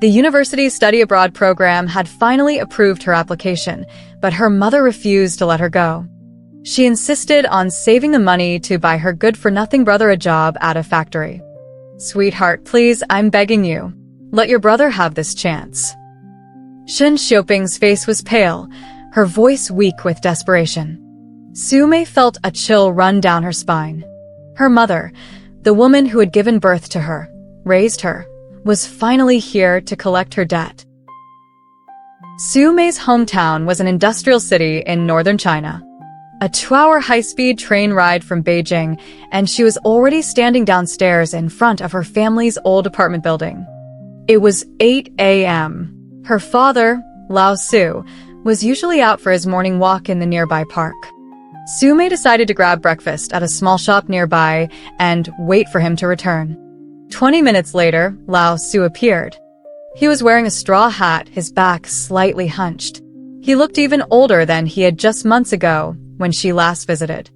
The university's study abroad program had finally approved her application, but her mother refused to let her go. She insisted on saving the money to buy her good-for-nothing brother a job at a factory. "Sweetheart, please, I'm begging you. Let your brother have this chance." Shen Xiaoping's face was pale, her voice weak with desperation. Su Mei felt a chill run down her spine. Her mother, the woman who had given birth to her, raised her, was finally here to collect her debt. Su Mei's hometown was an industrial city in northern China. A 2-hour high-speed train ride from Beijing, and she was already standing downstairs in front of her family's old apartment building. It was 8 a.m. Her father, Lao Su, was usually out for his morning walk in the nearby park. Su Mei decided to grab breakfast at a small shop nearby and wait for him to return. 20 minutes later, Lao Su appeared. He was wearing a straw hat, his back slightly hunched. He looked even older than he had just months ago when she last visited.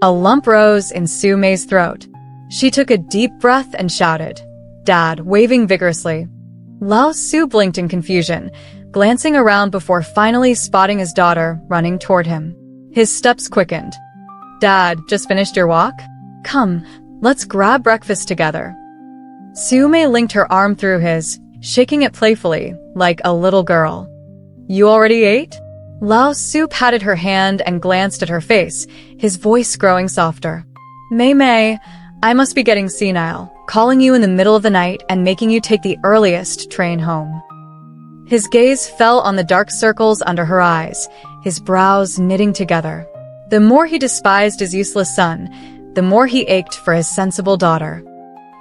A lump rose in Su Mei's throat. She took a deep breath and shouted, "Dad," waving vigorously. Lao Su blinked in confusion, glancing around before finally spotting his daughter running toward him. His steps quickened. "Dad, just finished your walk? Come, let's grab breakfast together." Su Mei linked her arm through his, shaking it playfully, like a little girl. "You already ate?" Lao Su patted her hand and glanced at her face, his voice growing softer. "Mei, I must be getting senile, calling you in the middle of the night and making you take the earliest train home." His gaze fell on the dark circles under her eyes, his brows knitting together. The more he despised his useless son, the more he ached for his sensible daughter.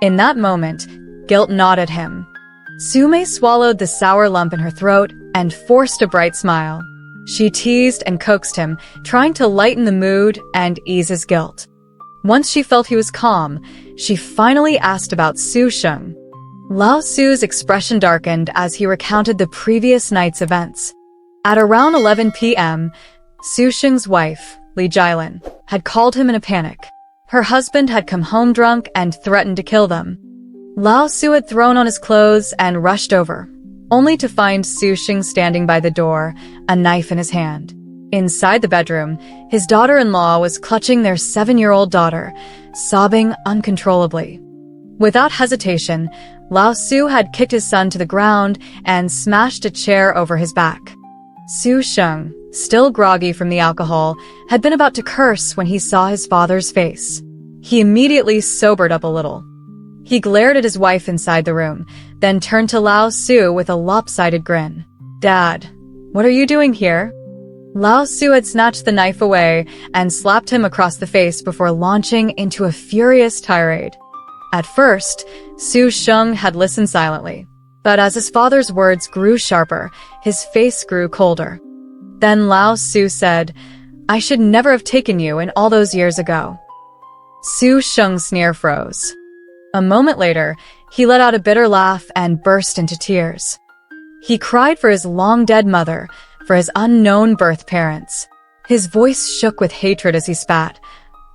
In that moment, guilt gnawed at him. Su Mei swallowed the sour lump in her throat and forced a bright smile. She teased and coaxed him, trying to lighten the mood and ease his guilt. Once she felt he was calm, she finally asked about Su Sheng. Lao Su's expression darkened as he recounted the previous night's events. At around 11 p.m., Su Sheng's wife, Li Jilin, had called him in a panic. Her husband had come home drunk and threatened to kill them. Lao Su had thrown on his clothes and rushed over, only to find Su Sheng standing by the door, a knife in his hand. Inside the bedroom, his daughter-in-law was clutching their 7-year-old daughter, sobbing uncontrollably. Without hesitation, Lao Su had kicked his son to the ground and smashed a chair over his back. Su Sheng, still groggy from the alcohol, had been about to curse when he saw his father's face. He immediately sobered up a little. He glared at his wife inside the room, then turned to Lao Su with a lopsided grin. "Dad, what are you doing here?" Lao Su had snatched the knife away and slapped him across the face before launching into a furious tirade. At first, Su Sheng had listened silently, but as his father's words grew sharper, his face grew colder. Then Lao Su said, "I should never have taken you in all those years ago." Su Sheng's sneer froze. A moment later, he let out a bitter laugh and burst into tears. He cried for his long-dead mother, for his unknown birth parents. His voice shook with hatred as he spat.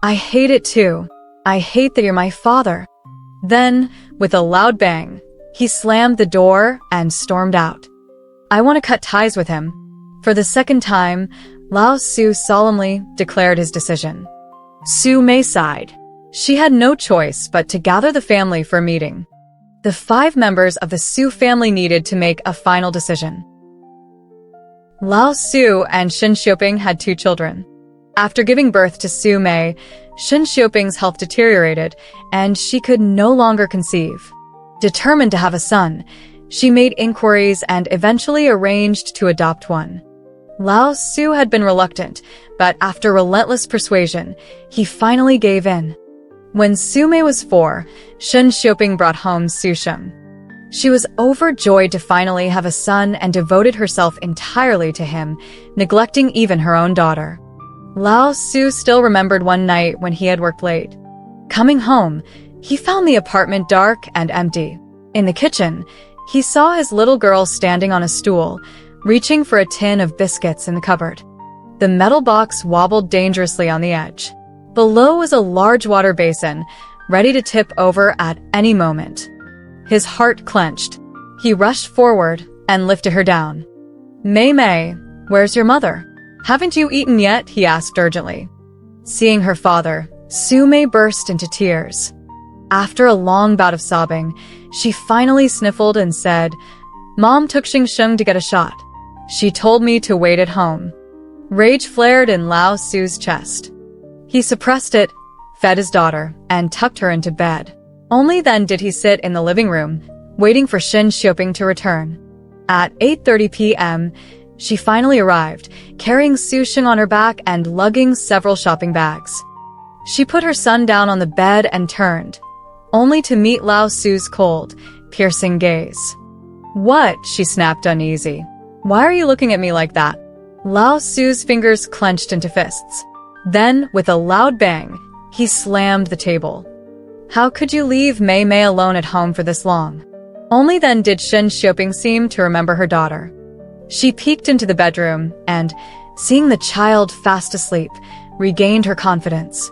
"I hate it too. I hate that you're my father." Then, with a loud bang, he slammed the door and stormed out. "I want to cut ties with him." For the second time, Lao Su solemnly declared his decision. Su Mei sighed. She had no choice but to gather the family for a meeting. The 5 members of the Su family needed to make a final decision. Lao Su and Shen Xiaoping had 2 children. After giving birth to Su Mei, Shen Xiaoping's health deteriorated, and she could no longer conceive. Determined to have a son, she made inquiries and eventually arranged to adopt one. Lao Su had been reluctant, but after relentless persuasion, he finally gave in. When Su Mei was 4, Shen Xiaoping brought home Su Sheng. She was overjoyed to finally have a son and devoted herself entirely to him, neglecting even her own daughter. Lao Su still remembered one night when he had worked late. Coming home, he found the apartment dark and empty. In the kitchen, he saw his little girl standing on a stool, reaching for a tin of biscuits in the cupboard. The metal box wobbled dangerously on the edge. Below was a large water basin, ready to tip over at any moment. His heart clenched. He rushed forward and lifted her down. "Mei Mei, where's your mother? Haven't you eaten yet?" he asked urgently. Seeing her father, Su Mei burst into tears. After a long bout of sobbing, she finally sniffled and said, "Mom took Xingsheng to get a shot. She told me to wait at home." Rage flared in Lao Su's chest. He suppressed it, fed his daughter, and tucked her into bed. Only then did he sit in the living room, waiting for Xin Xiuping to return. At 8:30 p.m., she finally arrived, carrying Su Xing on her back and lugging several shopping bags. She put her son down on the bed and turned, only to meet Lao Su's cold, piercing gaze. "What?" she snapped, uneasy. "Why are you looking at me like that?" Lao Su's fingers clenched into fists. Then, with a loud bang, he slammed the table. "How could you leave Mei Mei alone at home for this long?" Only then did Xin Xiuping seem to remember her daughter. She peeked into the bedroom and, seeing the child fast asleep, regained her confidence.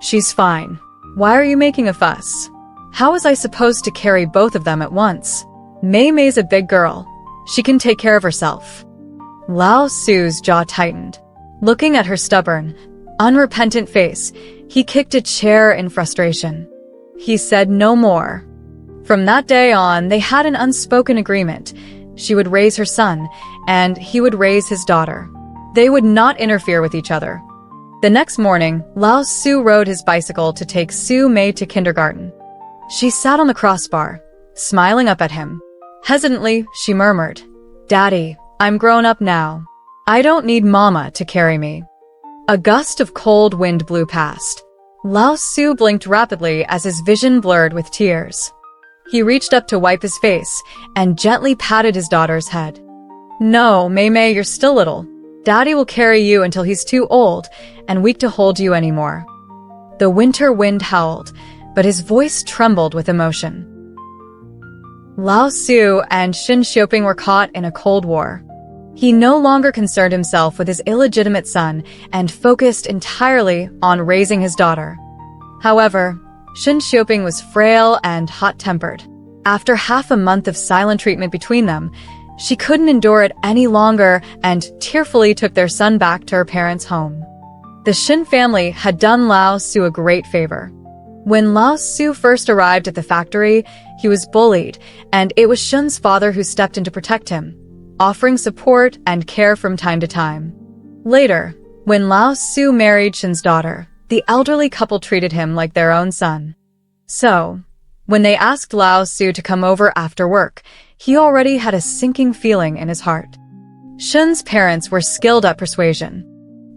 "She's fine. Why are you making a fuss? How was I supposed to carry both of them at once? Mei Mei's a big girl. She can take care of herself." Lao Su's jaw tightened. Looking at her stubborn, unrepentant face, he kicked a chair in frustration. He said no more. From that day on, they had an unspoken agreement. She would raise her son, and he would raise his daughter. They would not interfere with each other. The next morning, Lao Su rode his bicycle to take Su Mei to kindergarten. She sat on the crossbar, smiling up at him. Hesitantly, she murmured, "Daddy, I'm grown up now. I don't need Mama to carry me." A gust of cold wind blew past. Lao Su blinked rapidly as his vision blurred with tears. He reached up to wipe his face and gently patted his daughter's head. "No, Mei Mei, you're still little. Daddy will carry you until he's too old and weak to hold you anymore." The winter wind howled, but his voice trembled with emotion. Lao Su and Xin Xiuping were caught in a cold war. He no longer concerned himself with his illegitimate son and focused entirely on raising his daughter. However, Xin Xiuping was frail and hot-tempered. After half a month of silent treatment between them, she couldn't endure it any longer and tearfully took their son back to her parents' home. The Xin family had done Lao Su a great favor. When Lao Su first arrived at the factory, he was bullied, and it was Xin's father who stepped in to protect him, offering support and care from time to time. Later, when Lao Su married Xin's daughter, the elderly couple treated him like their own son. So, when they asked Lao Su to come over after work, he already had a sinking feeling in his heart. Xin's parents were skilled at persuasion.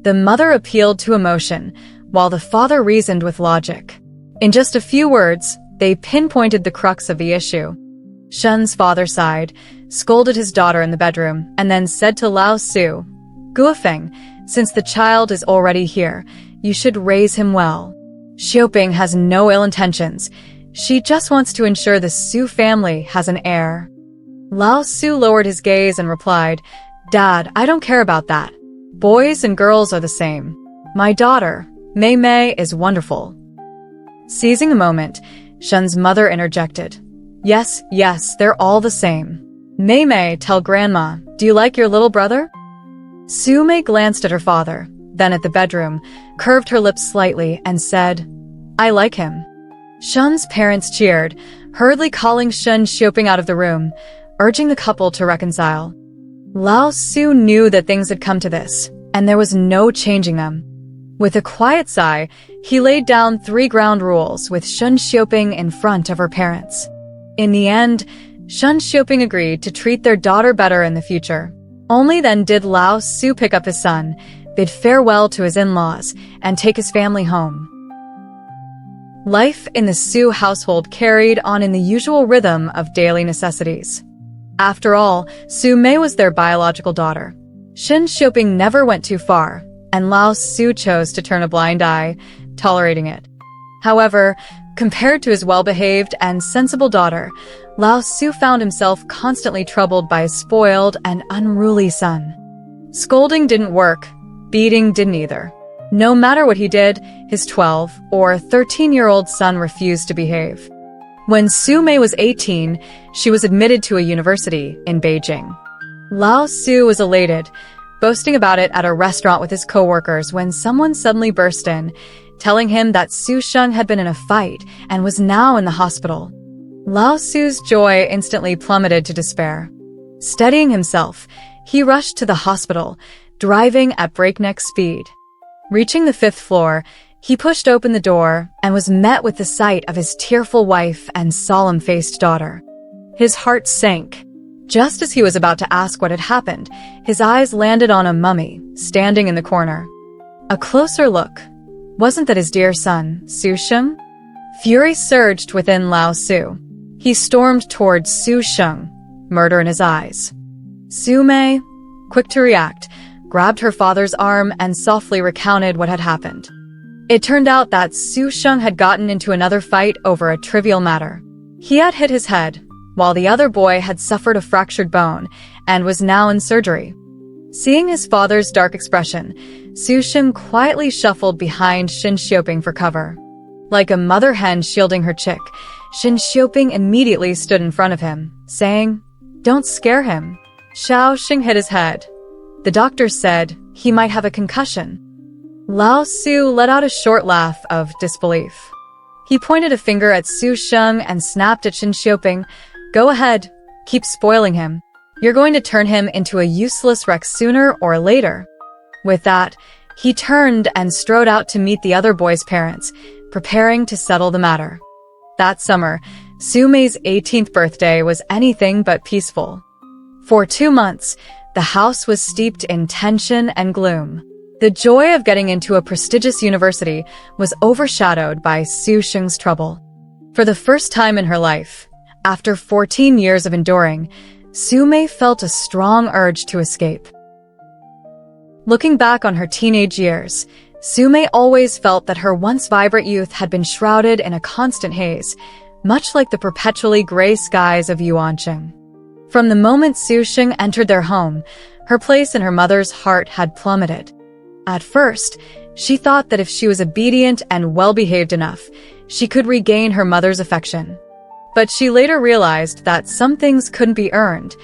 The mother appealed to emotion, while the father reasoned with logic. In just a few words, they pinpointed the crux of the issue. Xin's father sighed, scolded his daughter in the bedroom, and then said to Lao Su, "Guofeng, since the child is already here, you should raise him well. Xiuping has no ill intentions. She just wants to ensure the Su family has an heir." Lao Su lowered his gaze and replied, "Dad, I don't care about that. Boys and girls are the same. My daughter, Mei Mei, is wonderful." Seizing the moment, Xin's mother interjected, Yes, they're all the same. Mei Mei, tell Grandma, do you like your little brother?" Su Mei glanced at her father, then at the bedroom, curved her lips slightly, and said, "I like him." Xin's parents cheered, hurriedly calling Xin Xiuping out of the room, urging the couple to reconcile. Lao Su knew that things had come to this, and there was no changing them. With a quiet sigh, he laid down 3 ground rules with Xin Xiuping in front of her parents. In the end, Xin Xiuping agreed to treat their daughter better in the future. Only then did Lao Su pick up his son, bid farewell to his in-laws, and take his family home. Life in the Su household carried on in the usual rhythm of daily necessities. After all, Su Mei was their biological daughter. Xin Xiuping never went too far, and Lao Su chose to turn a blind eye, tolerating it. However, compared to his well-behaved and sensible daughter, Lao Su found himself constantly troubled by a spoiled and unruly son. Scolding didn't work, beating didn't either. No matter what he did, his 12 or 13-year-old son refused to behave. When Su Mei was 18, she was admitted to a university in Beijing. Lao Su was elated, boasting about it at a restaurant with his coworkers when someone suddenly burst in, telling him that Su Sheng had been in a fight and was now in the hospital. Lao Su's joy instantly plummeted to despair. Steadying himself, he rushed to the hospital, driving at breakneck speed. Reaching the 5th floor, he pushed open the door and was met with the sight of his tearful wife and solemn-faced daughter. His heart sank. Just as he was about to ask what had happened, his eyes landed on a mummy, standing in the corner. A closer look. Wasn't that his dear son, Su Sheng? Fury surged within Lao Su. He stormed towards Su Sheng, murder in his eyes. Su Mei, quick to react, grabbed her father's arm and softly recounted what had happened. It turned out that Su Sheng had gotten into another fight over a trivial matter. He had hit his head, while the other boy had suffered a fractured bone and was now in surgery. Seeing his father's dark expression, Su Sheng quietly shuffled behind Xin Xiuping for cover. Like a mother hen shielding her chick, Xin Xiuping immediately stood in front of him, saying, "Don't scare him." Xiao Xing hit his head. The doctor said he might have a concussion. Lao Su let out a short laugh of disbelief. He pointed a finger at Su Sheng and snapped at Xin Xiuping, "Go ahead, keep spoiling him. You're going to turn him into a useless wreck sooner or later." With that, he turned and strode out to meet the other boy's parents, preparing to settle the matter. That summer, Su Mei's 18th birthday was anything but peaceful. For 2 months, the house was steeped in tension and gloom. The joy of getting into a prestigious university was overshadowed by Su Sheng's trouble. For the first time in her life, after 14 years of enduring, Su Mei felt a strong urge to escape. Looking back on her teenage years, Su Mei always felt that her once vibrant youth had been shrouded in a constant haze, much like the perpetually gray skies of Yuancheng. From the moment Su Sheng entered their home, her place in her mother's heart had plummeted. At first, she thought that if she was obedient and well-behaved enough, she could regain her mother's affection. But she later realized that some things couldn't be earned,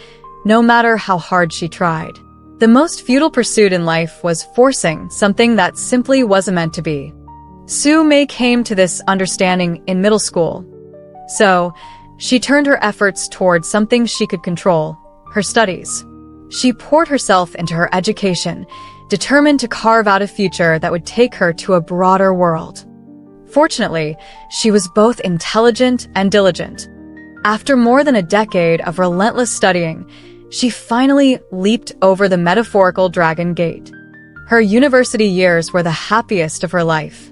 no matter how hard she tried. The most futile pursuit in life was forcing something that simply wasn't meant to be. Su Mei came to this understanding in middle school. So, she turned her efforts towards something she could control, her studies. She poured herself into her education, determined to carve out a future that would take her to a broader world. Fortunately, she was both intelligent and diligent. After more than a decade of relentless studying, she finally leaped over the metaphorical Dragon Gate. Her university years were the happiest of her life.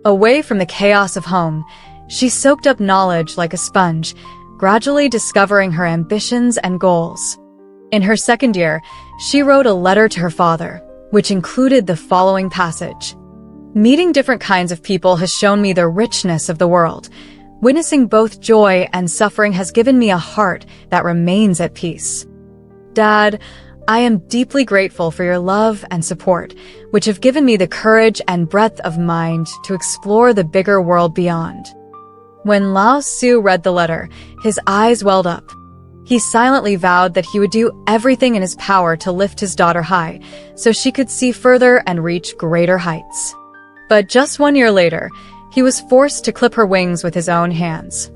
Away from the chaos of home, she soaked up knowledge like a sponge, gradually discovering her ambitions and goals. In her second year, she wrote a letter to her father, which included the following passage. "Meeting different kinds of people has shown me the richness of the world. Witnessing both joy and suffering has given me a heart that remains at peace. Dad, I am deeply grateful for your love and support, which have given me the courage and breadth of mind to explore the bigger world beyond." When Lao Su read the letter, his eyes welled up. He silently vowed that he would do everything in his power to lift his daughter high, so she could see further and reach greater heights. But just 1 year later, he was forced to clip her wings with his own hands.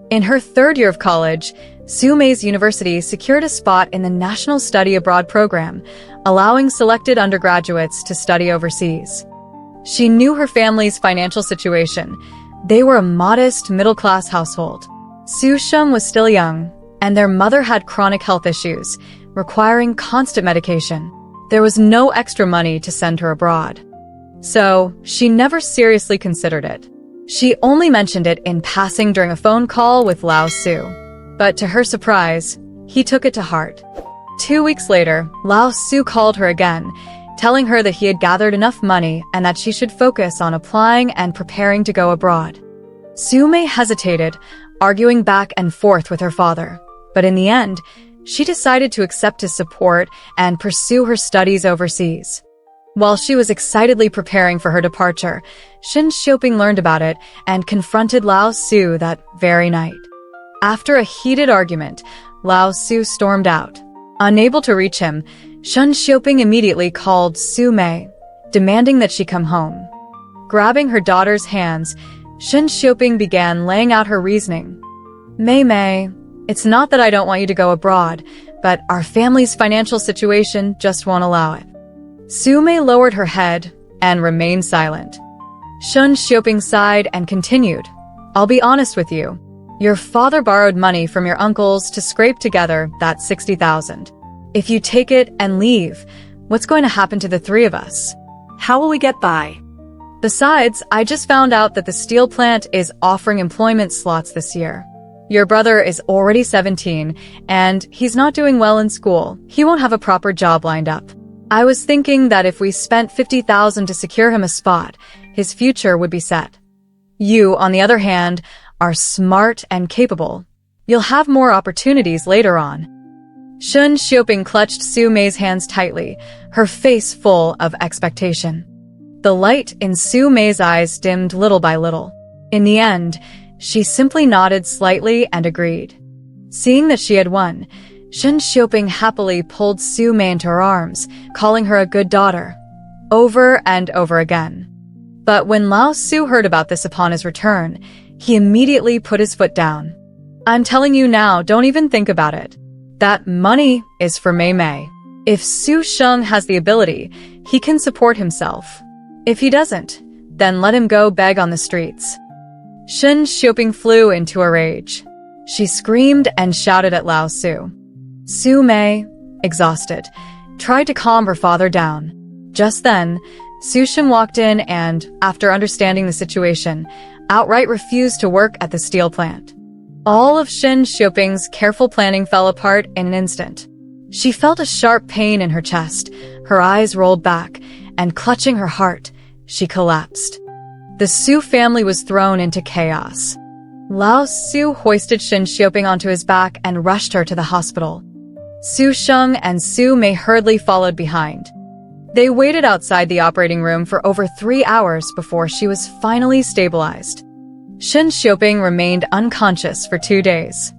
In her 3rd year of college, Su Mei's university secured a spot in the National Study Abroad program, allowing selected undergraduates to study overseas. She knew her family's financial situation. They were a modest, middle-class household. Su Sheng was still young, and their mother had chronic health issues, requiring constant medication. There was no extra money to send her abroad. So, she never seriously considered it. She only mentioned it in passing during a phone call with Lao Su. But to her surprise, he took it to heart. 2 weeks later, Lao Su called her again, telling her that he had gathered enough money and that she should focus on applying and preparing to go abroad. Su Mei hesitated, arguing back and forth with her father. But in the end, she decided to accept his support and pursue her studies overseas. While she was excitedly preparing for her departure, Shen Xiaoping learned about it and confronted Lao Su that very night. After a heated argument, Lao Su stormed out. Unable to reach him, Shen Xiaoping immediately called Su Mei, demanding that she come home. Grabbing her daughter's hands, Shen Xiaoping began laying out her reasoning. Mei, it's not that I don't want you to go abroad, but our family's financial situation just won't allow it. Su Mei lowered her head and remained silent. Shen Xiaoping sighed and continued. I'll be honest with you. Your father borrowed money from your uncles to scrape together that 60,000. If you take it and leave, what's going to happen to the three of us? How will we get by? Besides, I just found out that the steel plant is offering employment slots this year. Your brother is already 17, and he's not doing well in school. He won't have a proper job lined up. I was thinking that if we spent 50,000 to secure him a spot, his future would be set. You, on the other hand, are smart and capable. You'll have more opportunities later on. Shen Xiaoping clutched Su Mei's hands tightly, her face full of expectation. The light in Su Mei's eyes dimmed little by little. In the end, she simply nodded slightly and agreed. Seeing that she had won, Shen Xiaoping happily pulled Su Mei into her arms, calling her a good daughter, over and over again. But when Lao Su heard about this upon his return, he immediately put his foot down. I'm telling you now, don't even think about it. That money is for Mei. If Su Sheng has the ability, he can support himself. If he doesn't, then let him go beg on the streets. Shen Xiaoping flew into a rage. She screamed and shouted at Lao Su. Su Mei, exhausted, tried to calm her father down. Just then, Su Sheng walked in and, after understanding the situation, outright refused to work at the steel plant. All of Shen Xiaoping's careful planning fell apart in an instant. She felt a sharp pain in her chest, her eyes rolled back, and clutching her heart, she collapsed. The Su family was thrown into chaos. Lao Su hoisted Shen Xiaoping onto his back and rushed her to the hospital. Su Sheng and Su Mei hurriedly followed behind. They waited outside the operating room for over 3 hours before she was finally stabilized. Shen Xiaoping remained unconscious for 2 days.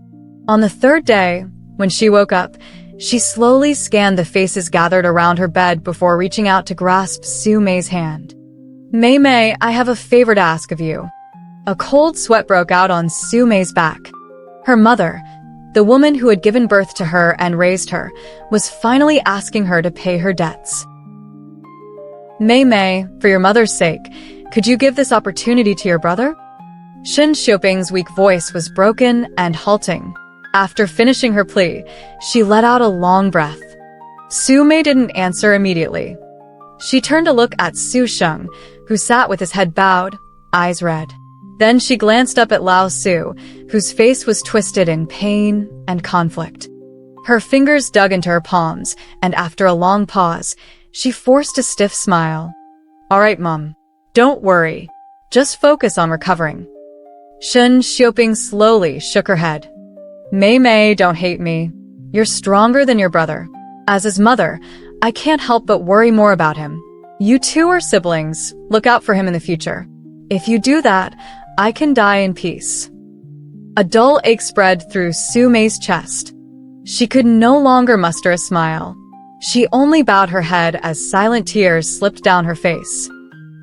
On the third day, when she woke up, she slowly scanned the faces gathered around her bed before reaching out to grasp Su Mei's hand. Mei, I have a favor to ask of you. A cold sweat broke out on Su Mei's back. Her mother, the woman who had given birth to her and raised her, was finally asking her to pay her debts. Mei, for your mother's sake, could you give this opportunity to your brother? Shen Xiaoping's weak voice was broken and halting. After finishing her plea, she let out a long breath. Su Mei didn't answer immediately. She turned to look at Su Sheng, who sat with his head bowed, eyes red. Then she glanced up at Lao Su, whose face was twisted in pain and conflict. Her fingers dug into her palms, and after a long pause, she forced a stiff smile. All right, Mom. Don't worry. Just focus on recovering. Shen Xiaoping slowly shook her head. Mei, don't hate me. You're stronger than your brother. As his mother, I can't help but worry more about him. You two are siblings. Look out for him in the future. If you do that, I can die in peace. A dull ache spread through Su Mei's chest. She could no longer muster a smile. She only bowed her head as silent tears slipped down her face.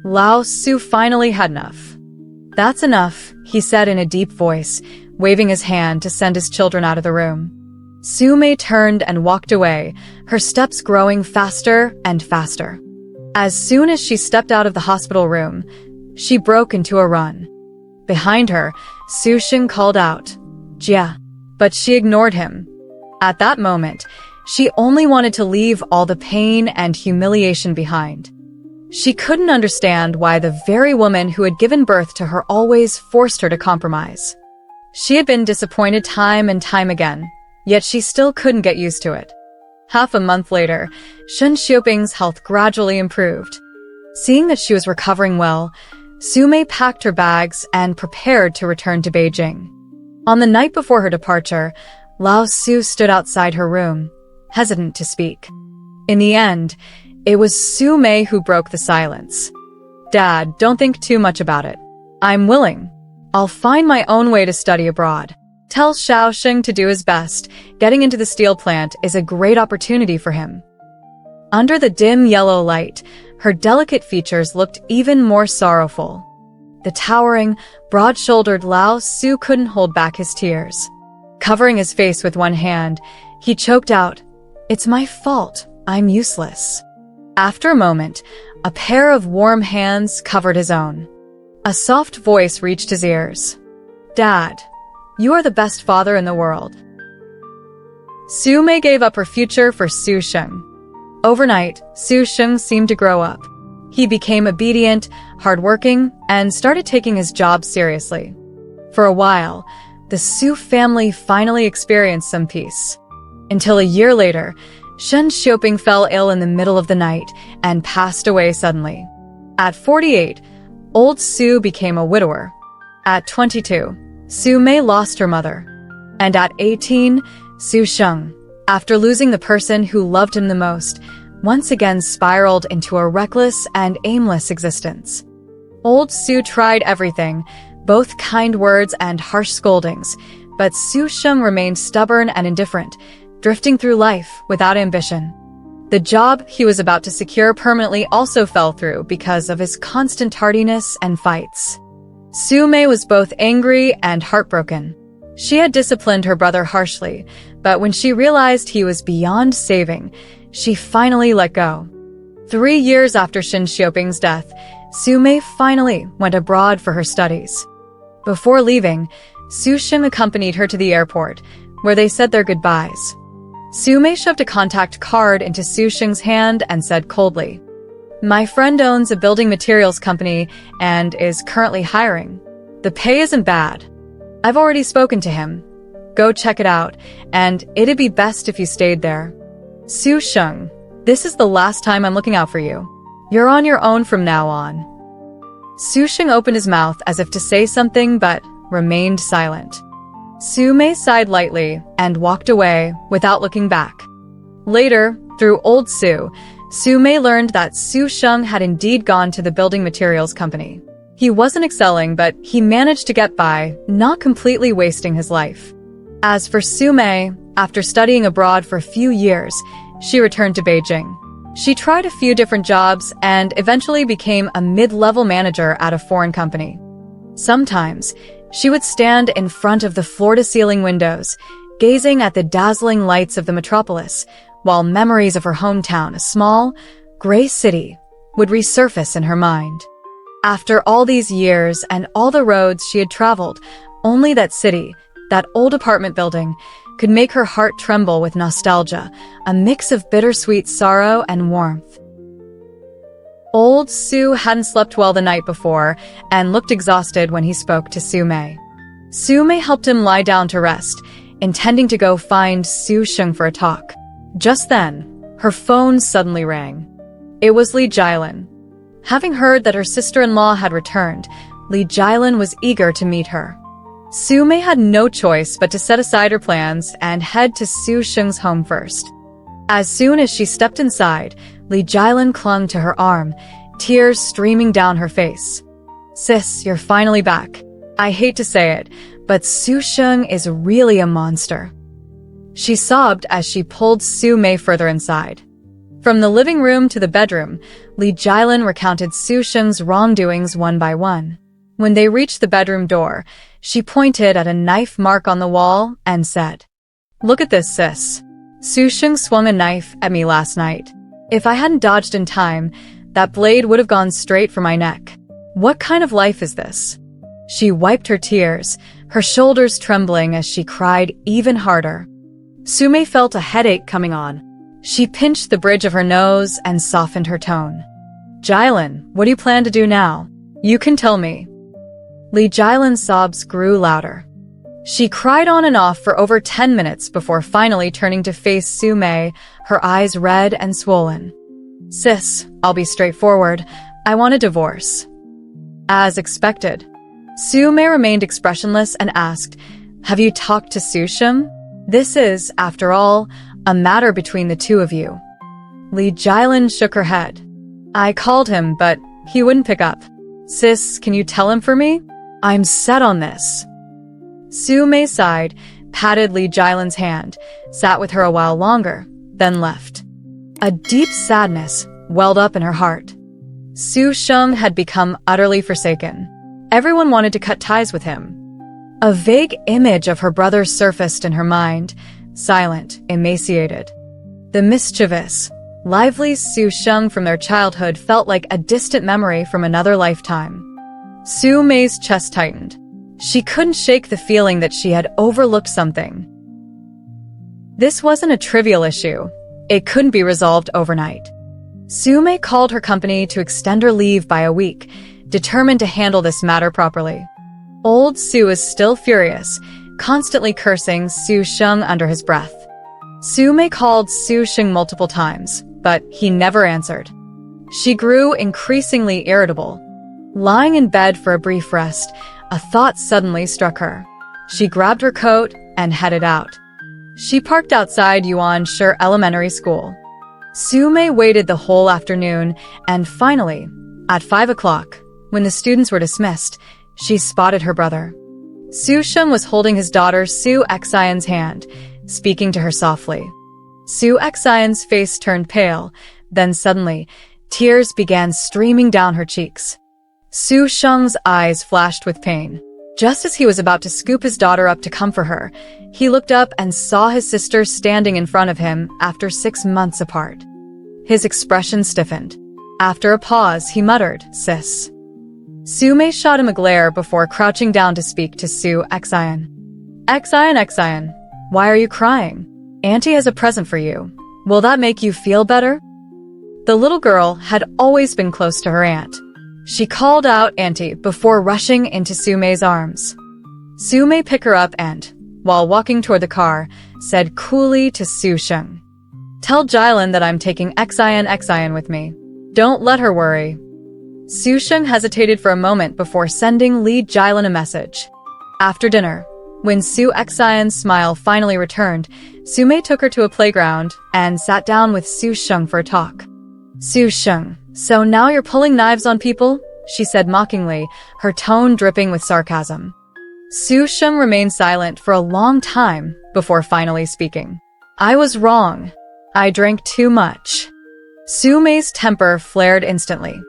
Lao Su finally had enough. That's enough, he said in a deep voice, waving his hand to send his children out of the room. Su Mei turned and walked away, her steps growing faster and faster. As soon as she stepped out of the hospital room, she broke into a run. Behind her, Su Sheng called out, Jia, but she ignored him. At that moment, she only wanted to leave all the pain and humiliation behind. She couldn't understand why the very woman who had given birth to her always forced her to compromise. She had been disappointed time and time again, yet she still couldn't get used to it. Half a month later, Shen Xiaoping's health gradually improved. Seeing that she was recovering well, Su Mei packed her bags and prepared to return to Beijing. On the night before her departure, Lao Su stood outside her room, hesitant to speak. In the end, It was Su Mei who broke the silence. "Dad, don't think too much about it. I'm willing. I'll find my own way to study abroad. Tell Xiaosheng to do his best. Getting into the steel plant is a great opportunity for him." Under the dim yellow light, her delicate features looked even more sorrowful. The towering, broad-shouldered Lao Su couldn't hold back his tears. Covering his face with one hand, he choked out, "It's my fault. I'm useless." After a moment, a pair of warm hands covered his own. A soft voice reached his ears. "Dad, you are the best father in the world." Su Mei gave up her future for Su Sheng. Overnight, Su Sheng seemed to grow up. He became obedient, hardworking, and started taking his job seriously. For a while, the Su family finally experienced some peace. Until a year later, Shen Xiaoping fell ill in the middle of the night and passed away suddenly. At 48, old Su became a widower. At 22, Su Mei lost her mother. And at 18, Su Sheng, after losing the person who loved him the most, once again spiraled into a reckless and aimless existence. Old Su tried everything, both kind words and harsh scoldings, but Su Sheng remained stubborn and indifferent, drifting through life without ambition. The job he was about to secure permanently also fell through because of his constant tardiness and fights. Su Mei was both angry and heartbroken. She had disciplined her brother harshly, but when she realized he was beyond saving, she finally let go. 3 years after Shen Xiaoping's death, Su Mei finally went abroad for her studies. Before leaving, Su Sheng accompanied her to the airport, where they said their goodbyes. Su Mei shoved a contact card into Su Sheng's hand and said coldly, "My friend owns a building materials company and is currently hiring. The pay isn't bad. I've already spoken to him. Go check it out, and it'd be best if you stayed there. Su Sheng, this is the last time I'm looking out for you. You're on your own from now on." Su Sheng opened his mouth as if to say something but remained silent. Su Mei sighed lightly and walked away without looking back. Later, through old Su Mei learned that Su Sheng had indeed gone to the building materials company. He wasn't excelling, but he managed to get by, not completely wasting his life. As for Su Mei, after studying abroad for a few years, she returned to Beijing. She tried a few different jobs and eventually became a mid-level manager at a foreign company. Sometimes, she would stand in front of the floor-to-ceiling windows, gazing at the dazzling lights of the metropolis, while memories of her hometown, a small, gray city, would resurface in her mind. After all these years and all the roads she had traveled, only that city, that old apartment building, could make her heart tremble with nostalgia, a mix of bittersweet sorrow and warmth. Old Su hadn't slept well the night before and looked exhausted when he spoke to Su Mei. Su Mei helped him lie down to rest, intending to go find Su Sheng for a talk. Just then, her phone suddenly rang. It was Li Jilin. Having heard that her sister-in-law had returned, Li Jilin was eager to meet her. Su Mei had no choice but to set aside her plans and head to Su Sheng's home first. As soon as she stepped inside, Li Jilin clung to her arm, tears streaming down her face. "Sis, you're finally back. I hate to say it, but Su Sheng is really a monster." She sobbed as she pulled Su Mei further inside. From the living room to the bedroom, Li Jilin recounted Su Sheng's wrongdoings one by one. When they reached the bedroom door, she pointed at a knife mark on the wall and said, "Look at this, sis. Su Sheng swung a knife at me last night. If I hadn't dodged in time, that blade would have gone straight for my neck. What kind of life is this?" She wiped her tears, her shoulders trembling as she cried even harder. Su Mei felt a headache coming on. She pinched the bridge of her nose and softened her tone. "Jilin, what do you plan to do now? You can tell me." Li Jilin's sobs grew louder. She cried on and off for over 10 minutes before finally turning to face Su Mei, her eyes red and swollen. "Sis, I'll be straightforward. I want a divorce." As expected, Su Mei remained expressionless and asked, "Have you talked to Su Sheng? This is, after all, a matter between the two of you." Li Jilin shook her head. I called him, but he wouldn't pick up. Sis, can you tell him for me? I'm set on this. Su Mei sighed, patted Li Jilin's hand, sat with her a while longer, then left. A deep sadness welled up in her heart. Su Sheng had become utterly forsaken. Everyone wanted to cut ties with him. A vague image of her brother surfaced in her mind, silent, emaciated. The mischievous, lively Su Sheng from their childhood felt like a distant memory from another lifetime. Su Mei's chest tightened. She couldn't shake the feeling that she had overlooked something. This wasn't a trivial issue. It couldn't be resolved overnight. Su Mei called her company to extend her leave by a week, determined to handle this matter properly. Old Su is still furious, constantly cursing Su Sheng under his breath. Su Mei called Su Sheng multiple times, but he never answered. She grew increasingly irritable. Lying in bed for a brief rest, a thought suddenly struck her. She grabbed her coat and headed out. She parked outside Yuan Shi Elementary School. Su Mei waited the whole afternoon, and finally, at 5 o'clock, when the students were dismissed, she spotted her brother. Su Sheng was holding his daughter Su Xian's hand, speaking to her softly. Su Xian's face turned pale, then suddenly, tears began streaming down her cheeks. Su Sheng's eyes flashed with pain. Just as he was about to scoop his daughter up to comfort her, he looked up and saw his sister standing in front of him after 6 months apart. His expression stiffened. After a pause, he muttered, "Sis." Su Mei shot him a glare before crouching down to speak to Su Xian. Xian, why are you crying? Auntie has a present for you. Will that make you feel better? The little girl had always been close to her aunt. She called out Auntie before rushing into Su Mei's arms. Su Mei picked her up and, while walking toward the car, said coolly to Su Sheng, "Tell Jilin that I'm taking Xian with me. Don't let her worry." Su Sheng hesitated for a moment before sending Li Jilin a message. After dinner, when Su Xian's smile finally returned, Su Mei took her to a playground and sat down with Su Sheng for a talk. Su Sheng, so now you're pulling knives on people? She said mockingly, her tone dripping with sarcasm. Su Sheng remained silent for a long time before finally speaking. I was wrong. I drank too much. Su Mei's temper flared instantly.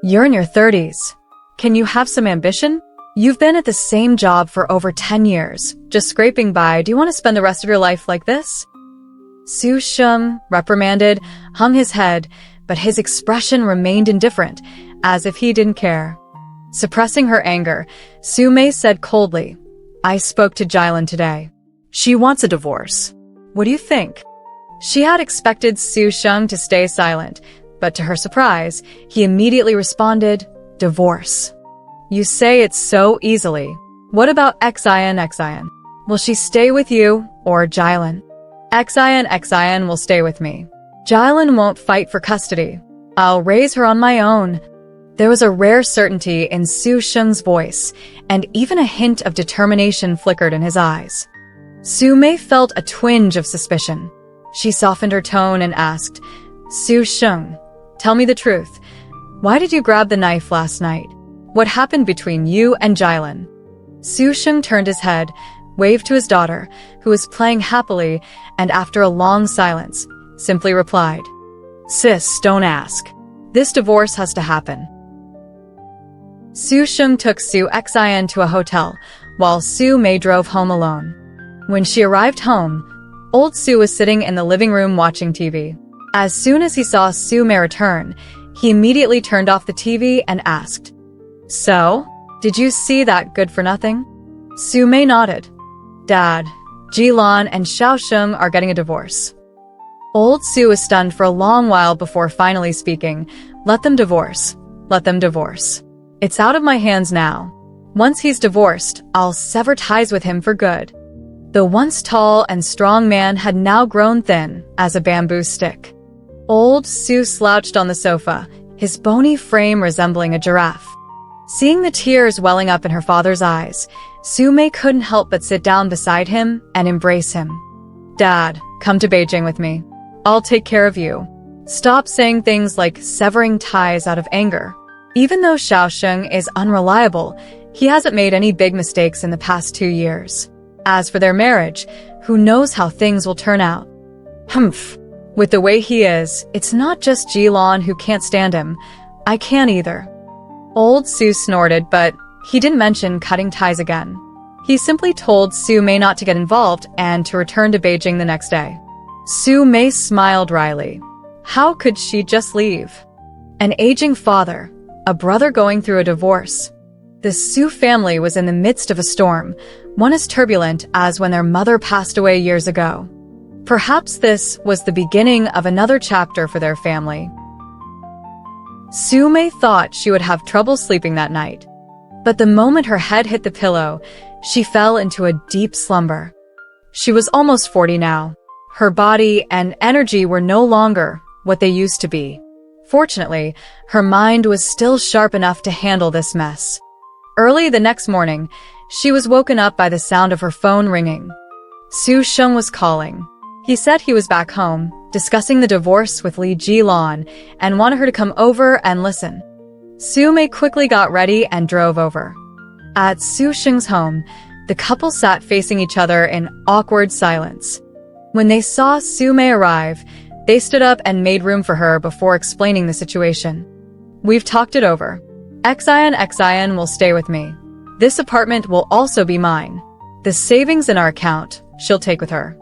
You're in your 30s. Can you have some ambition? You've been at the same job for over 10 years, just scraping by. Do you want to spend the rest of your life like this? Su Sheng, reprimanded, hung his head, but his expression remained indifferent, as if he didn't care. Suppressing her anger, Su Mei said coldly, I spoke to Jilin today. She wants a divorce. What do you think? She had expected Su Sheng to stay silent, but to her surprise, he immediately responded, divorce. You say it so easily. What about Xian? Will she stay with you or Jilin? Xian will stay with me. Jilin won't fight for custody. I'll raise her on my own. There was a rare certainty in Su Sheng's voice, and even a hint of determination flickered in his eyes. Su Mei felt a twinge of suspicion. She softened her tone and asked, Su Sheng, tell me the truth. Why did you grab the knife last night? What happened between you and Jilin? Su Sheng turned his head, waved to his daughter, who was playing happily, and after a long silence, simply replied, Sis, don't ask. This divorce has to happen. Su Sheng took Su Xian to a hotel, while Su Mei drove home alone. When she arrived home, old Su was sitting in the living room watching TV. As soon as he saw Su Mei return, he immediately turned off the TV and asked, So, did you see that good-for-nothing? Su Mei nodded. Dad, Jilan and Xiaosheng are getting a divorce. Old Su was stunned for a long while before finally speaking, Let them divorce. Let them divorce. It's out of my hands now. Once he's divorced, I'll sever ties with him for good. The once tall and strong man had now grown thin as a bamboo stick. Old Su slouched on the sofa, his bony frame resembling a giraffe. Seeing the tears welling up in her father's eyes, Su Mei couldn't help but sit down beside him and embrace him. Dad, come to Beijing with me. I'll take care of you. Stop saying things like severing ties out of anger. Even though Xiaosheng is unreliable, he hasn't made any big mistakes in the past 2 years. As for their marriage, who knows how things will turn out? Humph. With the way he is, it's not just Jilan who can't stand him. I can't either. Old Su snorted, but he didn't mention cutting ties again. He simply told Su Mei not to get involved and to return to Beijing the next day. Su Mei smiled wryly. How could she just leave? An aging father, a brother going through a divorce. The Su family was in the midst of a storm, one as turbulent as when their mother passed away years ago. Perhaps this was the beginning of another chapter for their family. Su Mei thought she would have trouble sleeping that night. But the moment her head hit the pillow, she fell into a deep slumber. She was almost 40 now. Her body and energy were no longer what they used to be. Fortunately, her mind was still sharp enough to handle this mess. Early the next morning, she was woken up by the sound of her phone ringing. Su Sheng was calling. He said he was back home, discussing the divorce with Li Jilan, and wanted her to come over and listen. Su Mei quickly got ready and drove over. At Su Sheng's home, the couple sat facing each other in awkward silence. When they saw Su Mei arrive, they stood up and made room for her before explaining the situation. We've talked it over. Xian will stay with me. This apartment will also be mine. The savings in our account, she'll take with her.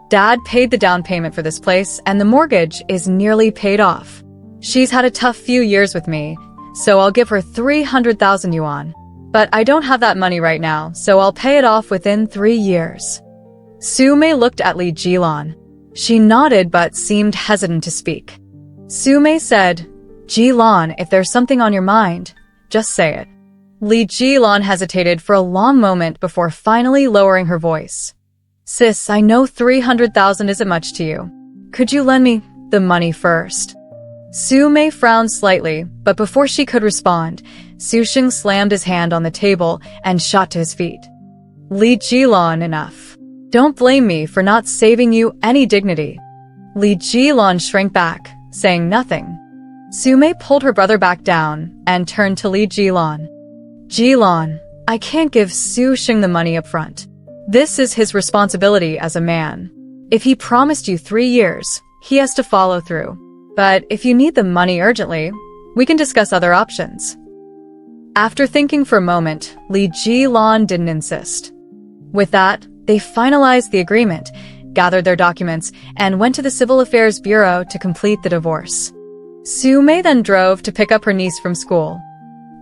Dad paid the down payment for this place, and the mortgage is nearly paid off. She's had a tough few years with me, so I'll give her 300,000 yuan. But I don't have that money right now, so I'll pay it off within 3 years. Su Mei looked at Li Jilan. She nodded but seemed hesitant to speak. Su Mei said, Jilan, if there's something on your mind, just say it. Li Jilan hesitated for a long moment before finally lowering her voice. Sis, I know 300,000 isn't much to you. Could you lend me the money first? Su Mei frowned slightly, but before she could respond, Su Sheng slammed his hand on the table and shot to his feet. Li Jilan, enough. Don't blame me for not saving you any dignity. Li Jilan shrank back, saying nothing. Su Mei pulled her brother back down and turned to Li Jilan. Jilan, I can't give Su Sheng the money up front. This is his responsibility as a man. If he promised you 3 years, he has to follow through. But if you need the money urgently, we can discuss other options. After thinking for a moment, Li Jilan didn't insist. With that, they finalized the agreement, gathered their documents, and went to the Civil Affairs Bureau to complete the divorce. Su Mei then drove to pick up her niece from school.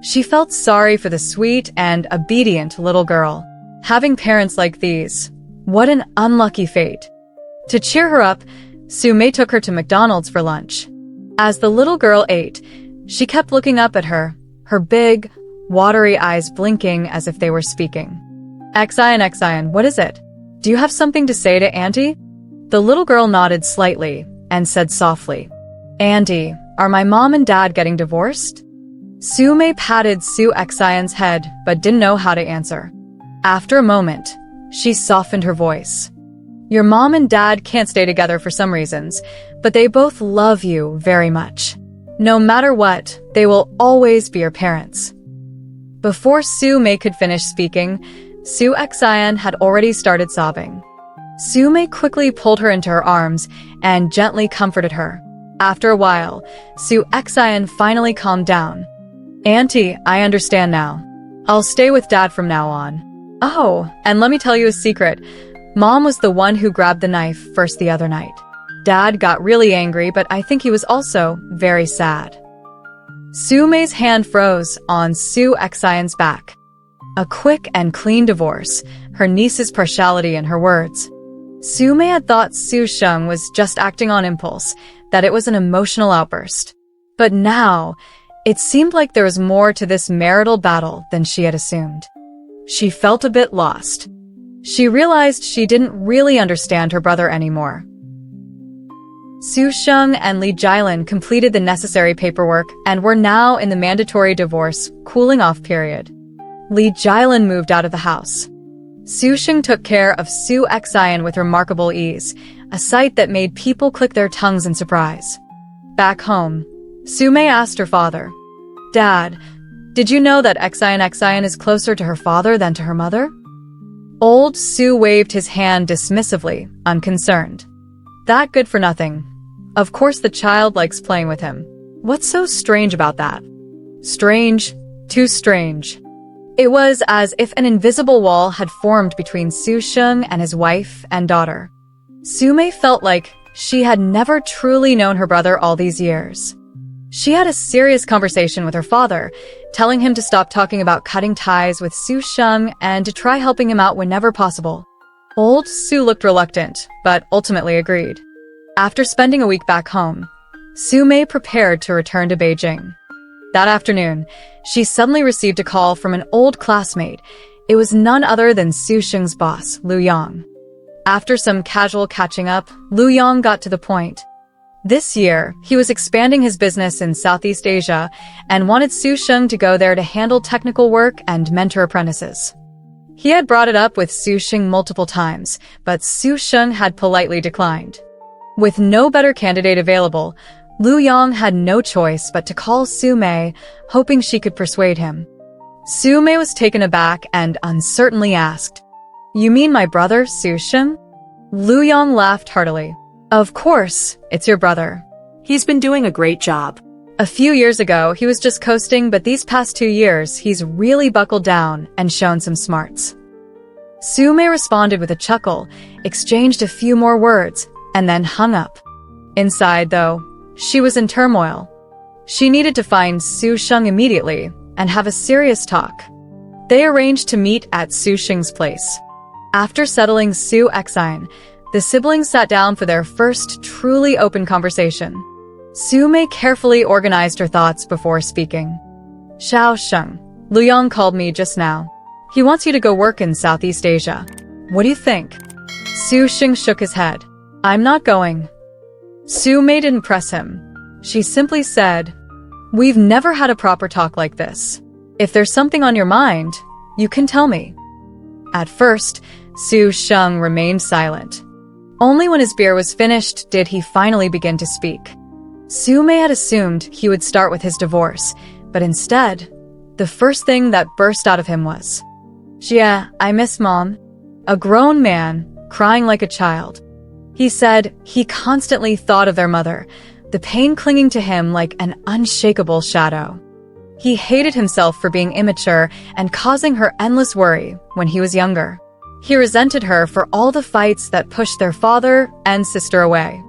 She felt sorry for the sweet and obedient little girl. Having parents like these, what an unlucky fate. To cheer her up, Su Mei took her to McDonald's for lunch. As the little girl ate, she kept looking up at her big, watery eyes blinking as if they were speaking. Xian, what is it? Do you have something to say to Auntie? The little girl nodded slightly and said softly, Auntie, are my mom and dad getting divorced? Su Mei patted Su Xian's head but didn't know how to answer. After a moment, she softened her voice. Your mom and dad can't stay together for some reasons, but they both love you very much. No matter what, they will always be your parents. Before Su Mei could finish speaking, Su Xian had already started sobbing. Su Mei quickly pulled her into her arms and gently comforted her. After a while, Su Xian finally calmed down. Auntie, I understand now. I'll stay with Dad from now on. Oh, and let me tell you a secret. Mom was the one who grabbed the knife first the other night. Dad got really angry, but I think he was also very sad. Su Mei's hand froze on Su Xian's back. A quick and clean divorce, her niece's partiality in her words. Su Mei had thought Su Sheng was just acting on impulse, that it was an emotional outburst. But now, it seemed like there was more to this marital battle than she had assumed. She felt a bit lost. She realized she didn't really understand her brother anymore. Su Sheng and Li Jilan completed the necessary paperwork and were now in the mandatory divorce cooling-off period. Li Jilan moved out of the house. Su Sheng took care of Su Xian with remarkable ease, a sight that made people click their tongues in surprise. Back home, Su Mei asked her father, "Dad, did you know that Xian is closer to her father than to her mother?" Old Su waved his hand dismissively, unconcerned. "That good for nothing. Of course the child likes playing with him. What's so strange about that?" Strange, too strange. It was as if an invisible wall had formed between Su Sheng and his wife and daughter. Su Mei felt like she had never truly known her brother all these years. She had a serious conversation with her father, telling him to stop talking about cutting ties with Su Sheng and to try helping him out whenever possible. Old Su looked reluctant, but ultimately agreed. After spending a week back home, Su Mei prepared to return to Beijing. That afternoon, she suddenly received a call from an old classmate. It was none other than Su Sheng's boss, Lu Yang. After some casual catching up, Lu Yang got to the point. This year, he was expanding his business in Southeast Asia and wanted Su Sheng to go there to handle technical work and mentor apprentices. He had brought it up with Su Sheng multiple times, but Su Sheng had politely declined. With no better candidate available, Lu Yang had no choice but to call Su Mei, hoping she could persuade him. Su Mei was taken aback and uncertainly asked, "You mean my brother, Su Sheng?" Lu Yang laughed heartily. "Of course, it's your brother. He's been doing a great job. A few years ago, he was just coasting, but these past 2 years, he's really buckled down and shown some smarts." Su Mei responded with a chuckle, exchanged a few more words, and then hung up. Inside, though, she was in turmoil. She needed to find Su Sheng immediately and have a serious talk. They arranged to meet at Su Sheng's place. After settling Su Xian, the siblings sat down for their first truly open conversation. Su Mei carefully organized her thoughts before speaking. "Xiao Sheng, Lu Yang called me just now. He wants you to go work in Southeast Asia. What do you think?" Su Sheng shook his head. "I'm not going." Su Mei didn't press him. She simply said, "We've never had a proper talk like this. If there's something on your mind, you can tell me." At first, Su Sheng remained silent. Only when his beer was finished did he finally begin to speak. Su Mei had assumed he would start with his divorce, but instead, the first thing that burst out of him was, "Jia, I miss Mom." A grown man, crying like a child. He said he constantly thought of their mother, the pain clinging to him like an unshakable shadow. He hated himself for being immature and causing her endless worry when he was younger. He resented her for all the fights that pushed their father and sister away.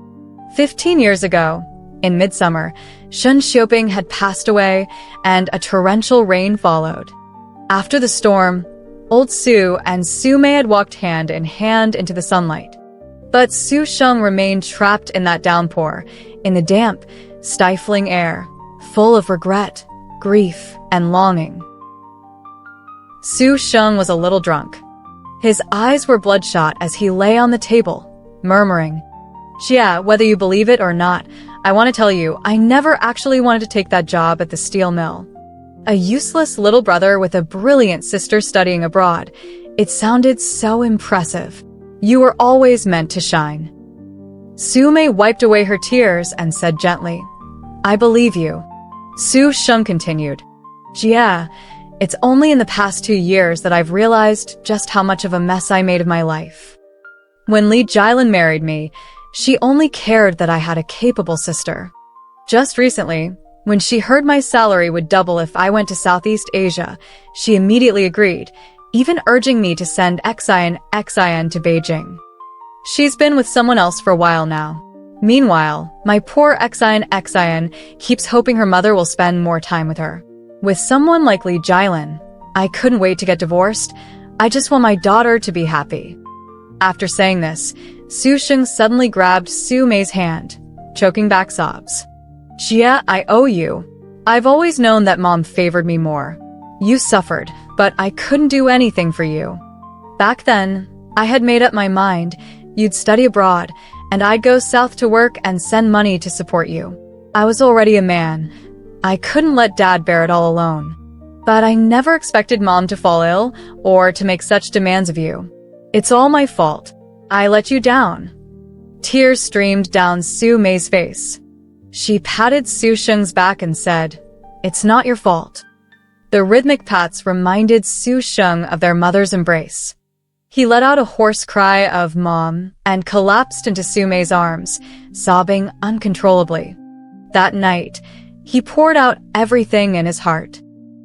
15 years ago, in midsummer, Shen Xiaoping had passed away and a torrential rain followed. After the storm, old Su and Su Mei had walked hand in hand into the sunlight. But Su Sheng remained trapped in that downpour, in the damp, stifling air, full of regret, grief, and longing. Su Sheng was a little drunk. His eyes were bloodshot as he lay on the table, murmuring, "Jia, whether you believe it or not, I want to tell you, I never actually wanted to take that job at the steel mill. A useless little brother with a brilliant sister studying abroad. It sounded so impressive. You were always meant to shine." Su Mei wiped away her tears and said gently, "I believe you." Su Sheng continued, "Jia, it's only in the past 2 years that I've realized just how much of a mess I made of my life. When Li Jilin married me, she only cared that I had a capable sister. Just recently, when she heard my salary would double if I went to Southeast Asia, she immediately agreed, even urging me to send Xian to Beijing. She's been with someone else for a while now. Meanwhile, my poor Xian keeps hoping her mother will spend more time with her. With someone like Li Jilin, I couldn't wait to get divorced. I just want my daughter to be happy." After saying this, Su Sheng suddenly grabbed Su Mei's hand, choking back sobs. "Jia, I owe you. I've always known that Mom favored me more. You suffered, but I couldn't do anything for you. Back then, I had made up my mind you'd study abroad, and I'd go south to work and send money to support you. I was already a man. I couldn't let Dad bear it all alone. But I never expected Mom to fall ill or to make such demands of you. It's all my fault. I let you down." Tears streamed down Su Mei's face. She patted Su Sheng's back and said, "It's not your fault." The rhythmic pats reminded Su Sheng of their mother's embrace. He let out a hoarse cry of "Mom" and collapsed into Su Mei's arms, sobbing uncontrollably. That night, he poured out everything in his heart.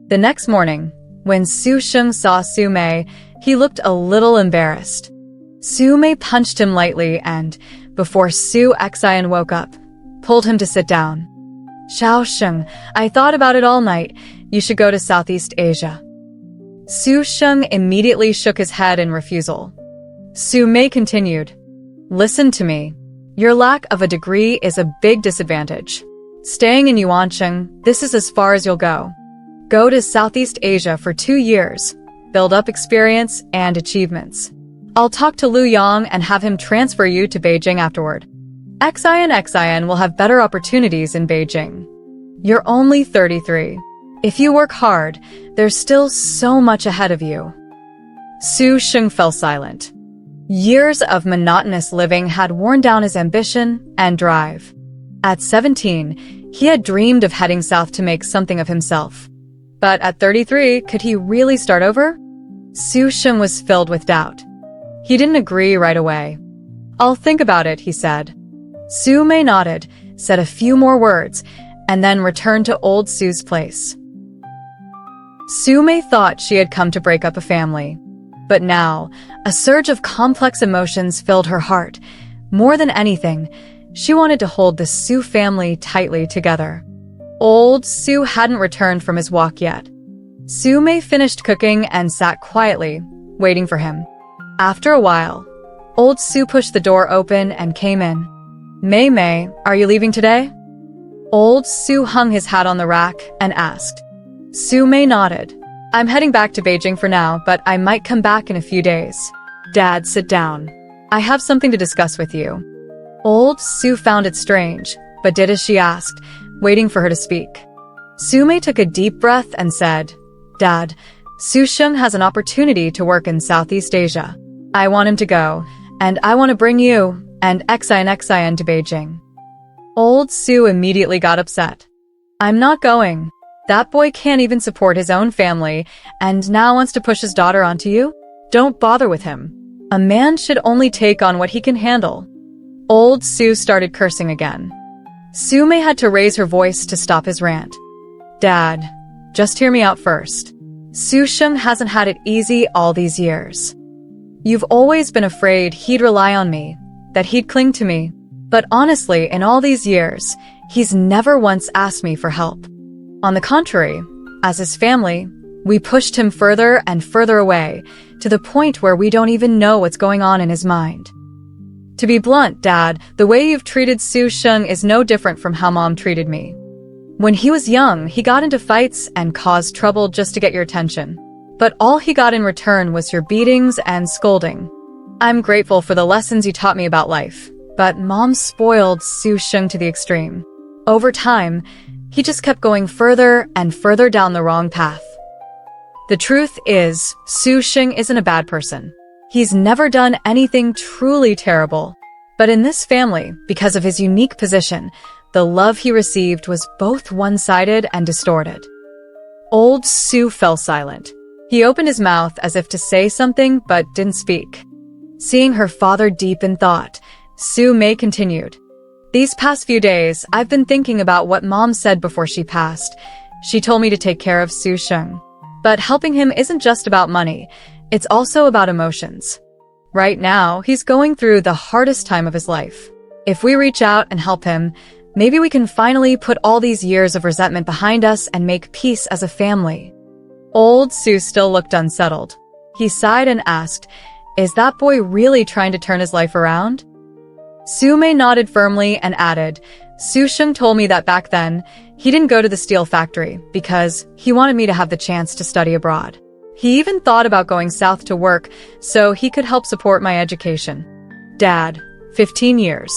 The next morning, when Su Sheng saw Su Mei, he looked a little embarrassed. Su Mei punched him lightly and, before Su Xian woke up, pulled him to sit down. "Xiao Sheng, I thought about it all night. You should go to Southeast Asia." Su Sheng immediately shook his head in refusal. Su Mei continued, "Listen to me. Your lack of a degree is a big disadvantage. Staying in Yuancheng, this is as far as you'll go. Go to Southeast Asia for 2 years, build up experience and achievements. I'll talk to Liu Yang and have him transfer you to Beijing afterward. Xian will have better opportunities in Beijing. You're only 33. If you work hard, there's still so much ahead of you." Su Sheng fell silent. Years of monotonous living had worn down his ambition and drive. At 17, he had dreamed of heading south to make something of himself. But at 33, could he really start over? Su Sheng was filled with doubt. He didn't agree right away. "I'll think about it," he said. Su Mei nodded, said a few more words, and then returned to old Su's place. Su Mei thought she had come to break up a family. But now, a surge of complex emotions filled her heart. More than anything, she wanted to hold the Su family tightly together. Old Su hadn't returned from his walk yet. Su Mei finished cooking and sat quietly, waiting for him. After a while, old Su pushed the door open and came in. Mei, are you leaving today?" Old Su hung his hat on the rack and asked. Su Mei nodded. "I'm heading back to Beijing for now, but I might come back in a few days." "Dad, sit down. I have something to discuss with you." Old Su found it strange, but did as she asked, waiting for her to speak. Su Mei took a deep breath and said, "Dad, Su Sheng has an opportunity to work in Southeast Asia. I want him to go, and I want to bring you and Xian to Beijing." Old Su immediately got upset. "I'm not going. That boy can't even support his own family, and now wants to push his daughter onto you? Don't bother with him. A man should only take on what he can handle." Old Su started cursing again. Su Mei had to raise her voice to stop his rant. "Dad, just hear me out first. Su Sheng hasn't had it easy all these years. You've always been afraid he'd rely on me, that he'd cling to me. But honestly, in all these years, he's never once asked me for help. On the contrary, as his family, we pushed him further and further away, to the point where we don't even know what's going on in his mind. To be blunt, Dad, the way you've treated Su Sheng is no different from how Mom treated me. When he was young, he got into fights and caused trouble just to get your attention. But all he got in return was your beatings and scolding. I'm grateful for the lessons you taught me about life, but Mom spoiled Su Sheng to the extreme. Over time, he just kept going further and further down the wrong path. The truth is, Su Sheng isn't a bad person. He's never done anything truly terrible. But in this family, because of his unique position, the love he received was both one-sided and distorted." Old Su fell silent. He opened his mouth as if to say something, but didn't speak. Seeing her father deep in thought, Su Mei continued. "These past few days, I've been thinking about what Mom said before she passed. She told me to take care of Su Sheng. But helping him isn't just about money. It's also about emotions. Right now, he's going through the hardest time of his life. If we reach out and help him, maybe we can finally put all these years of resentment behind us and make peace as a family." Old Su still looked unsettled. He sighed and asked, "Is that boy really trying to turn his life around?" Su Mei nodded firmly and added, "Su Sheng told me that back then, he didn't go to the steel factory because he wanted me to have the chance to study abroad. He even thought about going south to work so he could help support my education. Dad, 15 years.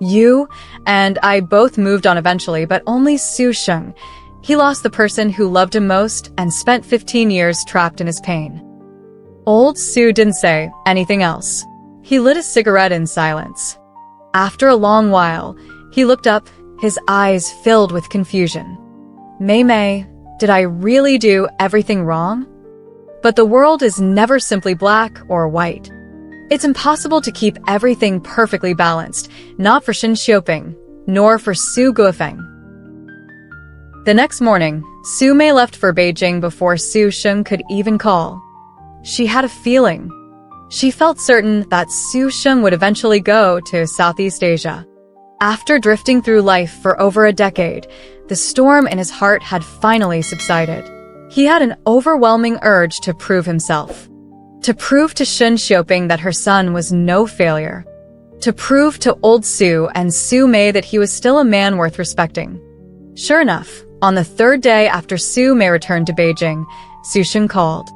You and I both moved on eventually, but only Su Sheng. He lost the person who loved him most and spent 15 years trapped in his pain." Old Su didn't say anything else. He lit a cigarette in silence. After a long while, he looked up, his eyes filled with confusion. Mei, did I really do everything wrong? But the world is never simply black or white. It's impossible to keep everything perfectly balanced, not for Shen Xiuping, nor for Su Guofeng. The next morning, Su Mei left for Beijing before Su Sheng could even call. She had a feeling. She felt certain that Su Sheng would eventually go to Southeast Asia. After drifting through life for over a decade, the storm in his heart had finally subsided. He had an overwhelming urge to prove himself. To prove to Shen Xiuping that her son was no failure. To prove to old Su and Su Mei that he was still a man worth respecting. Sure enough, on the third day after Su Mei returned to Beijing, Su Sheng called.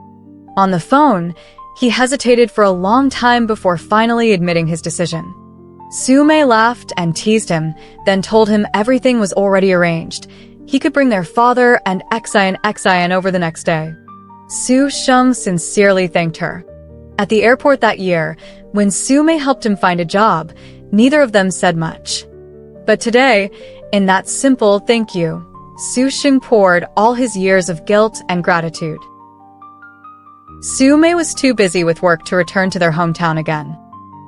On the phone, he hesitated for a long time before finally admitting his decision. Su Mei laughed and teased him, then told him everything was already arranged. He could bring their father and Xian over the next day. Su Sheng sincerely thanked her. At the airport that year, when Su Mei helped him find a job, neither of them said much. But today, in that simple thank you, Su Sheng poured all his years of guilt and gratitude. Su Mei was too busy with work to return to their hometown again.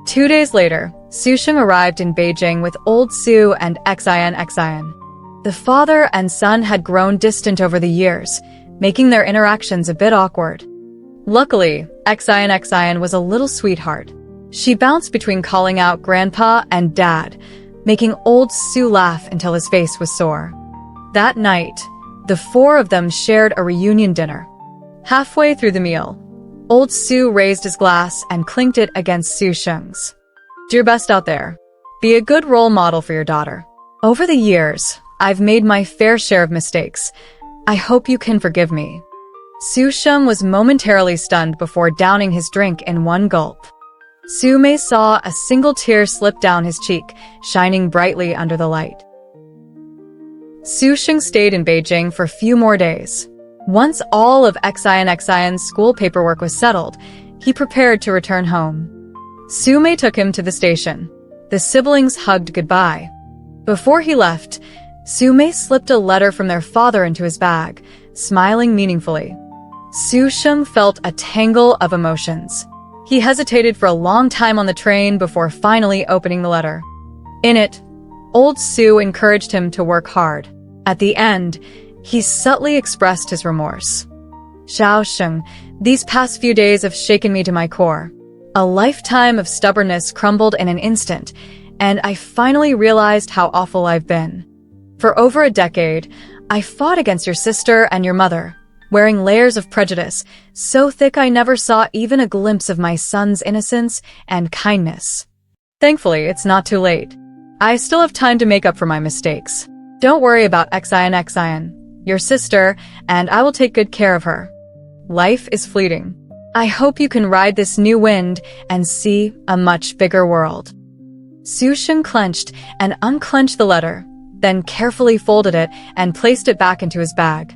2 days later, Su Sheng arrived in Beijing with old Su and Xian. The father and son had grown distant over the years, making their interactions a bit awkward. Luckily, Xian was a little sweetheart. She bounced between calling out Grandpa and Dad, making old Su laugh until his face was sore. That night, the four of them shared a reunion dinner. Halfway through the meal, old Su raised his glass and clinked it against Su Sheng's. Do your best out there. Be a good role model for your daughter. Over the years, I've made my fair share of mistakes. I hope you can forgive me. Su Sheng was momentarily stunned before downing his drink in one gulp. Su Mei saw a single tear slip down his cheek, shining brightly under the light. Su Sheng stayed in Beijing for a few more days. Once all of Xian's school paperwork was settled, he prepared to return home. Su Mei took him to the station. The siblings hugged goodbye. Before he left, Su Mei slipped a letter from their father into his bag, smiling meaningfully. Su Sheng felt a tangle of emotions. He hesitated for a long time on the train before finally opening the letter. In it, old Su encouraged him to work hard. At the end, he subtly expressed his remorse. Xiao Sheng, these past few days have shaken me to my core. A lifetime of stubbornness crumbled in an instant, and I finally realized how awful I've been. For over a decade, I fought against your sister and your mother, wearing layers of prejudice, so thick I never saw even a glimpse of my son's innocence and kindness. Thankfully, it's not too late. I still have time to make up for my mistakes. Don't worry about Xian, your sister, and I will take good care of her. Life is fleeting. I hope you can ride this new wind and see a much bigger world. Su Sheng clenched and unclenched the letter, then carefully folded it and placed it back into his bag.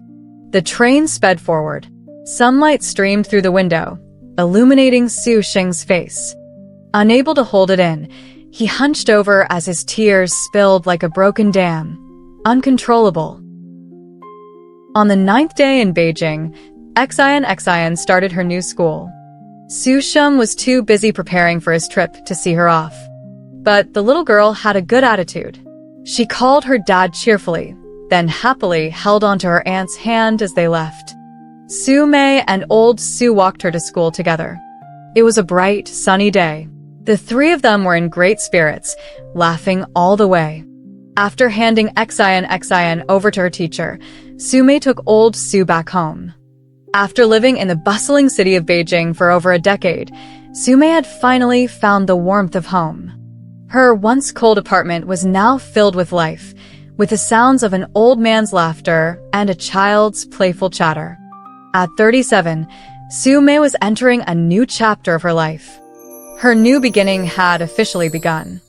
The train sped forward. Sunlight streamed through the window, illuminating Su Sheng's face. Unable to hold it in, he hunched over as his tears spilled like a broken dam, uncontrollable. On the 9th day in Beijing, Xian started her new school. Su Sheng was too busy preparing for his trip to see her off. But the little girl had a good attitude. She called her dad cheerfully, then happily held onto her aunt's hand as they left. Su Mei and old Su walked her to school together. It was a bright, sunny day. The three of them were in great spirits, laughing all the way. After handing Xian over to her teacher, Su Mei took old Su back home. After living in the bustling city of Beijing for over a decade, Su Mei had finally found the warmth of home. Her once cold apartment was now filled with life, with the sounds of an old man's laughter and a child's playful chatter. At 37, Su Mei was entering a new chapter of her life. Her new beginning had officially begun.